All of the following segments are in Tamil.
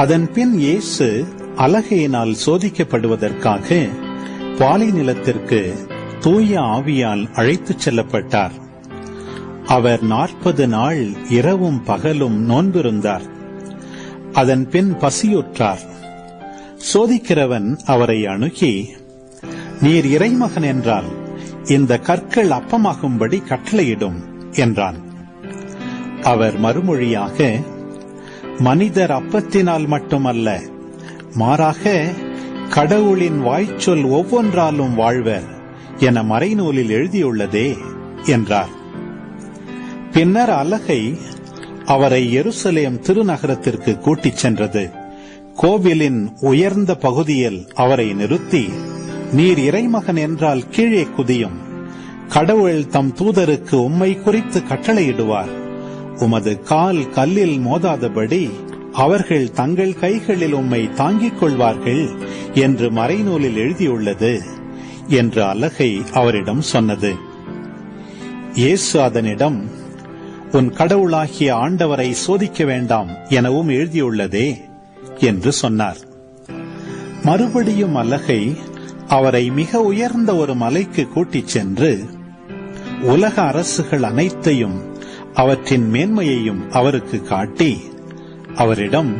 அதன் பின் இயேசு அலகையினால் சோதிக்கப்படுவதற்காக பாலை நிலத்திற்கு தூய ஆவியால் அழைத்துச் செல்லப்பட்டார். அவர் 40 நாள் இரவும் பகலும் நோன்பிருந்தார். அதன் பின் பசியுற்றார். சோதிக்கிறவன் அவரை அணுகி, நீர் இறைமகன் என்றால் இந்த கற்கள் அப்பமாகும்படி கட்டளையிடும் என்றான். அவர் மறுமொழியாக, மனிதர் அப்பத்தினால் மட்டுமல்ல, மாறாக கடவுளின் வாய்ச்சொல் ஒவ்வொன்றாலும் வாழ்வர் என மறைநூலில் எழுதியுள்ளதே என்றார். பின்னர் அலகை அவரை எருசலேம் திருநகரத்திற்கு கூட்டிச் சென்றது. கோவிலின் உயர்ந்த பகுதியில் அவரை நிறுத்தி, நீர் இறைமகன் என்றால் கீழே குதியும், கடவுள் தம் தூதருக்கு உம்மை குறித்து கட்டளையிடுவார், உமது கால் கல்லில் மோதாதபடி அவர்கள் தங்கள் கைகளில் உம்மை தாங்கிக் கொள்வார்கள் என்று மறைநூலில் எழுதியுள்ளது என்று அலகை அவரிடம் சொன்னது. இயேசு அதனிடம், உன் கடவுளாகிய ஆண்டவரை சோதிக்க வேண்டாம் எனவும் எழுதியுள்ளதே என்று சொன்னார். மறுபடியும் அலகை அவரை மிக உயர்ந்த ஒரு மலைக்கு கூட்டிச் சென்று உலக அரசுகள் அனைத்தையும் அவற்றின் மேன்மையையும் அவருக்கு காட்டி அவரிடம்,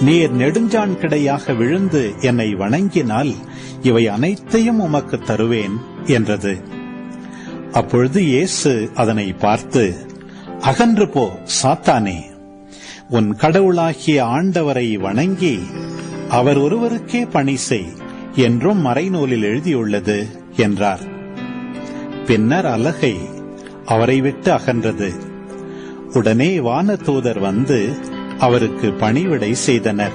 நீர் நெடுஞ்சான் கிடையாக விழுந்து என்னை வணங்கினால் இவை அனைத்தையும் உமக்கு தருவேன் என்றது. அப்பொழுது இயேசு அதனை பார்த்து, அகன்று போ சாத்தானே, உன் கடவுளாகிய ஆண்டவரை வணங்கி அவர் ஒருவருக்கே பணி செய் என்றும் மறைநூலில் எழுதியுள்ளது என்றார். பின்னர் அலகை அவரை விட்டு அகன்றது. உடனே வானதூதர் வந்து அவருக்கு பணிவிடை செய்தனர்.